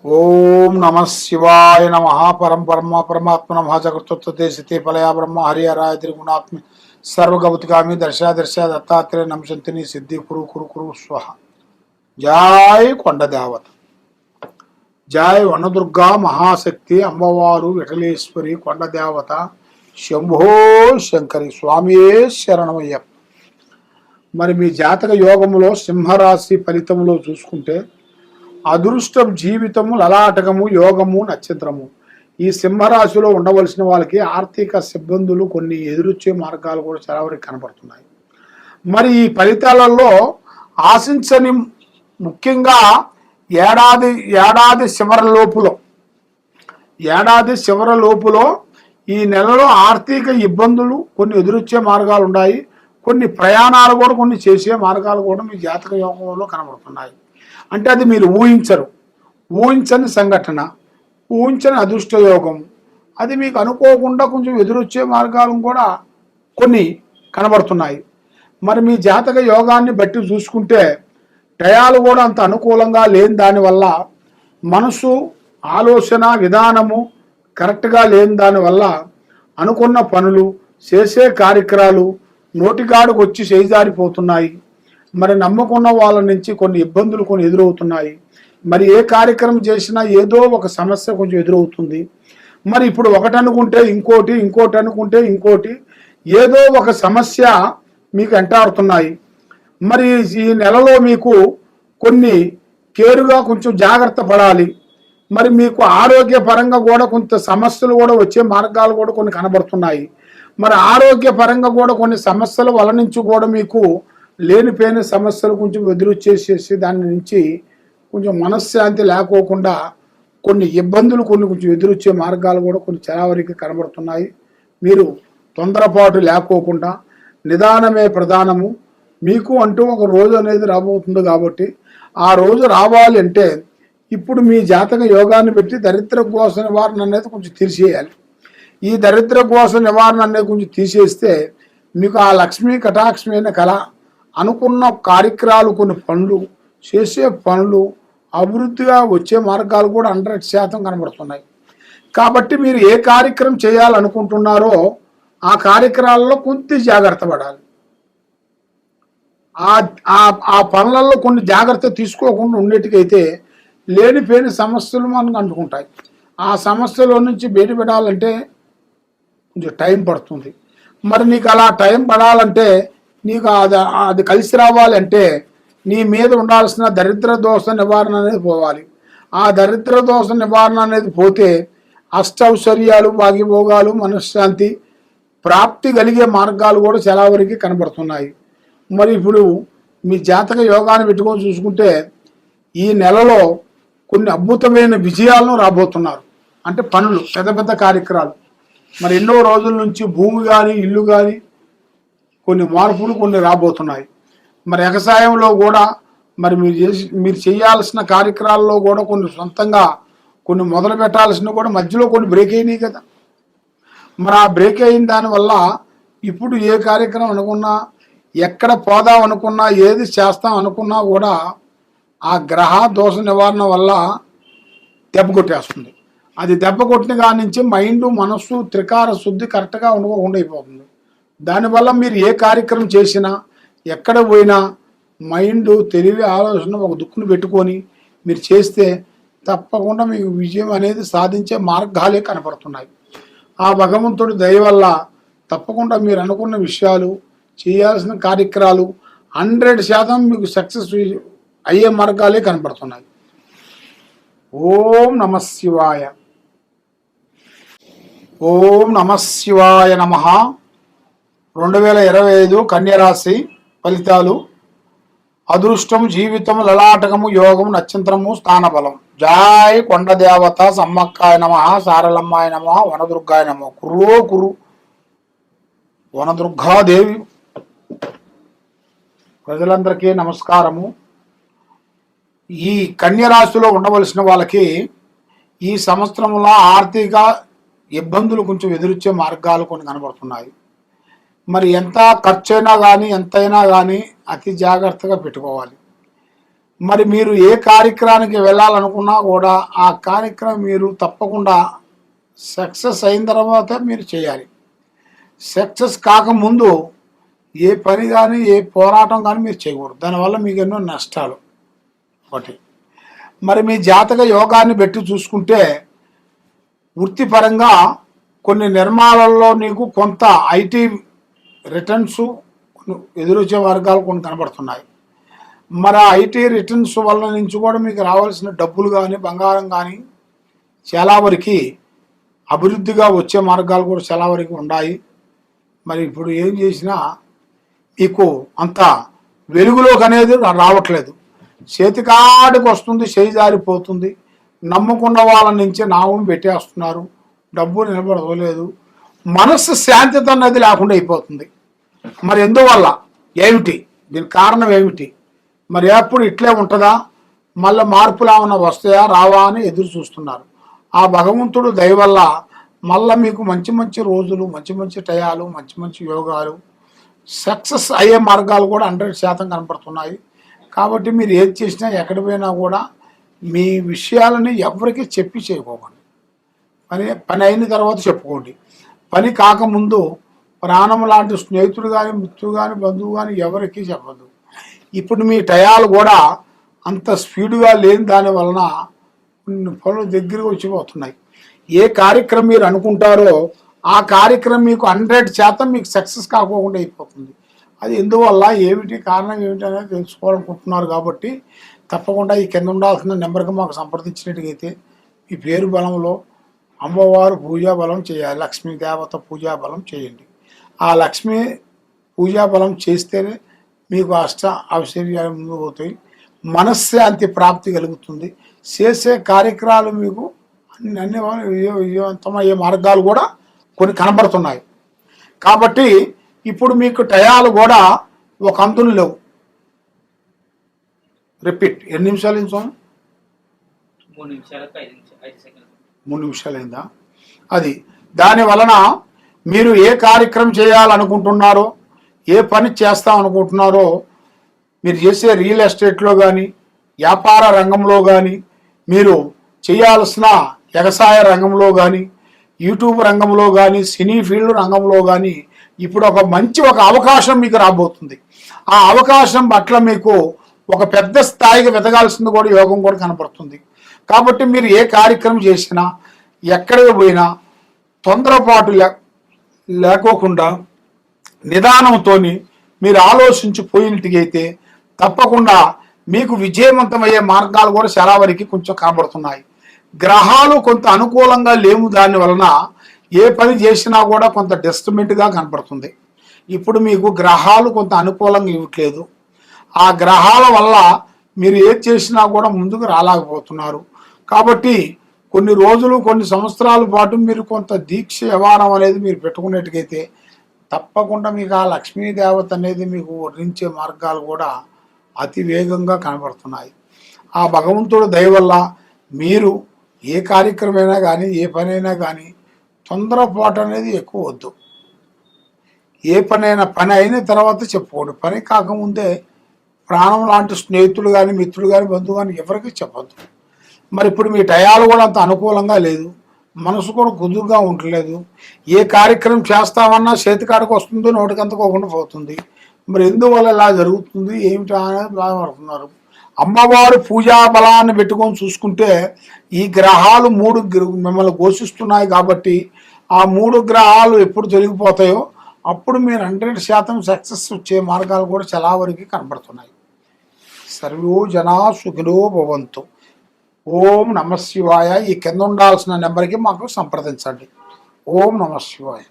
ఓం నమ శివాయ నమ పరం పరమ పరమాత్మ నమ జగత్తే సితే పలయా బ్రహ్మ హరిహరాయ త్రిగుణాత్మ సర్వగౌతికామి దర్శ దర్శ దత్తాత్రేయ నమశంతిని సిద్ధి కురు కురు కురు స్వహ. జై కొండ దేవత, జై వనదుర్గా మహాశక్తి అమ్మవారు విఠలేశ్వరి కొండ దేవత శంభో శంకరి స్వామియే శరణమయ్యప్ప. మరి మీ జాతక యోగములో సింహరాశి ఫలితంలో చూసుకుంటే అదృష్టం, జీవితము, లలాటకము, యోగము, నక్షత్రము. ఈ సింహరాశిలో ఉండవలసిన వాళ్ళకి ఆర్థిక ఇబ్బందులు, కొన్ని ఎదురొచ్చే మార్గాలు కూడా చాలా వరకు కనబడుతున్నాయి. మరి ఈ ఫలితాలలో ఆశించని ముఖ్యంగా ఏడాది చివరి లోపులో ఈ నెలలో ఆర్థిక ఇబ్బందులు, కొన్ని ఎదురొచ్చే మార్గాలు ఉన్నాయి. కొన్ని ప్రయాణాలు కూడా, కొన్ని చేసే మార్గాలు కూడా మీ జాతక యోగంలో కనబడుతున్నాయి. అంటే అది మీరు ఊహించని సంఘటన, ఊహించని అదృష్ట యోగం. అది మీకు అనుకోకుండా కొంచెం ఎదురొచ్చే మార్గాలు కూడా కొన్ని కనబడుతున్నాయి. మరి మీ జాతక యోగాన్ని బట్టి చూసుకుంటే టయాలు కూడా అంత అనుకూలంగా లేని దానివల్ల, మనసు ఆలోచన విధానము కరెక్ట్గా లేని దానివల్ల అనుకున్న పనులు, చేసే కార్యక్రమాలు నోటికాడుకు వచ్చి చేజారిపోతున్నాయి. మరి నమ్మకున్న వాళ్ళ నుంచి కొన్ని ఇబ్బందులు కొన్ని ఎదురవుతున్నాయి. మరి ఏ కార్యక్రమం చేసినా ఏదో ఒక సమస్య కొంచెం ఎదురవుతుంది. మరి ఇప్పుడు ఒకటి అనుకుంటే ఇంకోటి, ఇంకోటి అనుకుంటే ఇంకోటి, ఏదో ఒక సమస్య మీకు వెంటాడుతున్నాయి. మరి ఈ నెలలో మీకు కొన్ని కేరుగా కొంచెం జాగ్రత్త పడాలి. మరి మీకు ఆరోగ్యపరంగా కూడా కొంత సమస్యలు కూడా వచ్చే మార్గాలు కూడా కొన్ని కనబడుతున్నాయి. మరి ఆరోగ్యపరంగా కూడా కొన్ని సమస్యల వల్ల నుంచి కూడా మీకు లేనిపోయిన సమస్యలు కొంచెం ఎదురొచ్చేసేసి దాని నుంచి కొంచెం మనశ్శాంతి లేకోకుండా కొన్ని ఇబ్బందులు, కొంచెం ఎదురొచ్చే మార్గాలు కూడా కొన్ని చాలా వరకు కనబడుతున్నాయి. మీరు తొందరపాటు లేకోకుండా నిదానమే ప్రధానము. మీకు అంటూ ఒక రోజు అనేది రాబోతుంది కాబట్టి ఆ రోజు రావాలి అంటే ఇప్పుడు మీ జాతక యోగాన్ని పెట్టి దరిద్ర కోశ నివారణ అనేది కొంచెం తీసేయాలి. ఈ దరిద్ర కోశ నివారణ అనేది కొంచెం తీసేస్తే మీకు ఆ లక్ష్మీ కటాక్షమైన కళ, అనుకున్న కార్యక్రమాలు, కొన్ని పనులు, చేసే పనులు అభివృద్ధిగా వచ్చే మార్గాలు కూడా 100% కనబడుతున్నాయి. కాబట్టి మీరు ఏ కార్యక్రమం చేయాలనుకుంటున్నారో ఆ కార్యక్రమాలలో కొంత జాగ్రత్త పడాలి. ఆ పనులలో కొన్ని జాగ్రత్త తీసుకోకుండా ఉండేటికైతే లేనిపోయిన సమస్యలు మనకు అంటుకుంటాయి. ఆ సమస్యలో నుంచి బయటపడాలంటే కొంచెం టైం పడుతుంది. మరి నీకు అలా టైం పడాలంటే, నీకు అది కలిసి రావాలంటే నీ మీద ఉండాల్సిన దరిద్ర దోష నివారణ అనేది పోవాలి. ఆ దరిద్ర దోష నివారణ అనేది పోతే అష్టౌశ్వర్యాలు, భాగ్యభోగాలు, మనశ్శాంతి ప్రాప్తి కలిగే మార్గాలు కూడా చాలా వరకు కనబడుతున్నాయి. మరి ఇప్పుడు మీ జాతక యోగాన్ని పెట్టుకొని చూసుకుంటే ఈ నెలలో కొన్ని అద్భుతమైన విజయాలను రాబోతున్నారు. అంటే పనులు, పెద్ద పెద్ద కార్యక్రమాలు. మరి ఎన్నో రోజుల నుంచి భూమి కానీ, ఇల్లు కానీ కొన్ని మార్పులు కొన్ని రాబోతున్నాయి. మరి వ్యవసాయంలో కూడా మరి మీరు చేయాల్సిన కార్యక్రమాల్లో కూడా కొన్ని సొంతంగా కొన్ని మొదలు పెట్టాల్సిన కూడా మధ్యలో కొన్ని బ్రేక్ అయినాయి కదా. మరి ఆ బ్రేక్ అయిన దానివల్ల ఇప్పుడు ఏ కార్యక్రమం అనుకున్నా, ఎక్కడ పోదాం అనుకున్నా, ఏది చేస్తాం అనుకున్నా కూడా ఆ గ్రహ దోష నివారణ వల్ల దెబ్బ కొట్టేస్తుంది. అది దెబ్బ కొట్టిన కాడి నుంచి మైండ్, మనస్సు త్రికార శుద్ధి కరెక్ట్గా ఉండకుండా అయిపోతుంది. దానివల్ల మీరు ఏ కార్యక్రమం చేసినా, ఎక్కడ పోయినా మైండ్, తెలివి, ఆలోచన ఒక దుక్కును పెట్టుకొని మీరు చేస్తే తప్పకుండా మీకు విజయం అనేది సాధించే మార్గాలే కనపడుతున్నాయి. ఆ భగవంతుడి దయ వల్ల తప్పకుండా మీరు అనుకున్న విషయాలు, చేయాల్సిన కార్యక్రమాలు 100% మీకు సక్సెస్ అయ్యే మార్గాలే కనపడుతున్నాయి. ఓం నమ శివాయ. ఓం నమ శివాయ నమ. 2025 కన్యరాశి ఫలితాలు. అదృష్టం, జీవితం, లలాటకము, యోగము, నక్షత్రము, స్థానబలం. జై కొండ దేవత సమ్మక్కాయ నమ, సారలమ్మాయ నమ, వనదుర్గాయ నమ. కురు వనదుర్గాదేవి. ప్రజలందరికీ నమస్కారము. ఈ కన్యరాశిలో ఉండవలసిన వాళ్ళకి ఈ సంవత్సరంలో ఆర్థిక ఇబ్బందులు కొంచెం ఎదురొచ్చే మార్గాలు కొన్ని కనబడుతున్నాయి. మరి ఎంత ఖర్చు అయినా కానీ, ఎంతైనా కానీ అతి జాగ్రత్తగా పెట్టుకోవాలి. మరి మీరు ఏ కార్యక్రమానికి వెళ్ళాలనుకున్నా కూడా ఆ కార్యక్రమం మీరు తప్పకుండా సక్సెస్ అయిన తర్వాత మీరు చేయాలి. సక్సెస్ కాకముందు ఏ పని కానీ ఏ పోరాటం కానీ మీరు చేయకూడదు. దానివల్ల మీకు ఎన్నో నష్టాలు. ఒకటి, మరి మీ జాతక యోగాన్ని పెట్టి చూసుకుంటే వృత్తిపరంగా కొన్ని నిర్మాణాలలో నీకు కొంత ఐటీ రిటర్న్స్ ఎదురొచ్చే వర్గాలు కొన్ని కనబడుతున్నాయి. మరి ఆ ఐటీ రిటర్న్స్ వల్ల నుంచి కూడా మీకు రావాల్సిన డబ్బులు కానీ బంగారం కానీ చాలా వరకు అభివృద్ధిగా వచ్చే మార్గాలు కూడా చాలా వరకు ఉన్నాయి. మరి ఇప్పుడు ఏం చేసినా మీకు అంత వెలుగులోకి అనేది రావట్లేదు. చేతికాడికి వస్తుంది, చేయి జారిపోతుంది. నమ్ముకున్న వాళ్ళ నుంచే నామం పెట్టేస్తున్నారు, డబ్బు నిలబడలేదు, మనస్సు శాంతిత అనేది లేకుండా అయిపోతుంది. మరి ఎందువల్ల ఏమిటి, దీనికి కారణం ఏమిటి? మరి ఎప్పుడు ఇట్లే ఉంటుందా, మళ్ళీ మార్పులు ఏమన్నా వస్తాయా రావా అని ఎదురు చూస్తున్నారు. ఆ భగవంతుడు దయ వల్ల మళ్ళీ మీకు మంచి మంచి రోజులు, మంచి మంచి టయాలు, మంచి మంచి యోగాలు, సక్సెస్ అయ్యే మార్గాలు కూడా 100% కనపడుతున్నాయి. కాబట్టి మీరు ఏది చేసినా ఎక్కడికి పోయినా కూడా మీ విషయాలని ఎవరికి చెప్పి చేయకోకండి. పని అయిన తర్వాత చెప్పుకోండి. పని కాకముందు ప్రాణం లాంటి స్నేహితుడు కానీ, మిత్రుడు కానీ, బంధువు కానీ ఎవరికి చెప్పద్దు. ఇప్పుడు మీ టయాలు కూడా అంత స్పీడ్గా లేని దాని వలన కొన్ని పనులు దగ్గరికి వచ్చిపోతున్నాయి. ఏ కార్యక్రమం మీరు అనుకుంటారో ఆ కార్యక్రమం మీకు 100% మీకు సక్సెస్ కాకోకుండా అయిపోతుంది. అది ఎందువల్ల, ఏమిటి కారణం ఏమిటి అనేది తెలుసుకోవాలనుకుంటున్నారు. కాబట్టి తప్పకుండా ఈ కింద ఉండాల్సిన నెంబర్కి మాకు సంప్రదించినట్టుగైతే మీ పేరు బలంలో అమ్మవారు పూజా బలం చేయాలి, లక్ష్మీ దేవత పూజా బలం చేయండి. ఆ లక్ష్మీ పూజా బలం చేస్తేనే మీకు అష్ట ఐశ్వర్యాలు ముందు పోతాయి, మనశ్శాంతి ప్రాప్తి కలుగుతుంది. చేసే కార్యక్రమాలు మీకు అన్ని విజయవంతమయ్యే మార్గాలు కూడా కొన్ని కనబడుతున్నాయి. కాబట్టి ఇప్పుడు మీకు టయాలు కూడా ఒక అంతులు లేవు. రిపీట్, ఎన్ని నిమిషాలు ఇంచు? 3 నిమిషాలు అయిందా? అది దాని వలన మీరు ఏ కార్యక్రమం చేయాలనుకుంటున్నారో, ఏ పని చేస్తాం అనుకుంటున్నారో, మీరు చేసే రియల్ ఎస్టేట్లో కానీ, వ్యాపార రంగంలో కానీ, మీరు చేయాల్సిన వ్యవసాయ రంగంలో కానీ, యూట్యూబ్ రంగంలో కానీ, సినీ ఫీల్డ్ రంగంలో కానీ ఇప్పుడు ఒక మంచి అవకాశం మీకు రాబోతుంది. ఆ అవకాశం పట్ల మీకు ఒక పెద్ద స్థాయికి వెతగాల్సింది కూడా యోగం కూడా కనపడుతుంది. కాబట్టి మీరు ఏ కార్యక్రమం చేసినా, ఎక్కడికి పోయినా తొందరపాటు లేకోకుండా నిదానంతో మీరు ఆలోచించి పోయినట్టుగైతే తప్పకుండా మీకు విజయవంతమయ్యే మార్గాలు కూడా చాలా వరకు కొంచెం కనబడుతున్నాయి. గ్రహాలు కొంత అనుకూలంగా లేవు, దాని వలన ఏ పని చేసినా కూడా కొంత డిస్టర్బెంట్గా కనపడుతుంది. ఇప్పుడు మీకు గ్రహాలు కొంత అనుకూలంగా ఇవ్వట్లేదు. ఆ గ్రహాల వల్ల మీరు ఏది చేసినా కూడా ముందుకు రాలేకపోతున్నారు. కాబట్టి కొన్ని రోజులు, కొన్ని సంవత్సరాల పాటు మీరు కొంత దీక్ష వ్యవహారం అనేది మీరు పెట్టుకున్నట్టుగైతే తప్పకుండా మీకు ఆ లక్ష్మీదేవత అనేది మీకు వర్ణించే మార్గాలు కూడా అతి వేగంగా కనబడుతున్నాయి. ఆ భగవంతుడు దయ వల్ల మీరు ఏ కార్యక్రమైనా కానీ, ఏ పనైనా కానీ తొందరపాటు అనేది ఎక్కువ వద్దు. ఏ పని అయిన తర్వాత చెప్పుకోండి. పని కాకముందే ప్రాణం లాంటి స్నేహితులు కానీ, మిత్రులు కానీ, బంధువు కానీ ఎవరికి చెప్పద్దు. మరి ఇప్పుడు మీ టయాలు కూడా అంత అనుకూలంగా లేదు, మనసు కూడా కుదురుగా ఉండలేదు. ఏ కార్యక్రమం చేస్తామన్నా చేతికాడికి వస్తుందో నోటికి అందుకోకుండా పోతుంది. మరి ఎందువల్ల ఇలా జరుగుతుంది ఏమిటా అనేది బాధపడుతున్నారు. అమ్మవారు పూజా బలాన్ని పెట్టుకొని చూసుకుంటే ఈ గ్రహాలు 3 మిమ్మల్ని ఘోషిస్తున్నాయి. కాబట్టి ఆ 3 గ్రహాలు ఎప్పుడు తొలగిపోతాయో అప్పుడు మీరు 100% సక్సెస్ వచ్చే మార్గాలు కూడా చాలా వరకు కనబడుతున్నాయి. సర్వో జనా సుఖినో భవంతు. ఓం నమ శివాయ. ఈ కింద ఉండాల్సిన నెంబర్కి మాకు సంప్రదించండి. ఓం నమ శివాయ.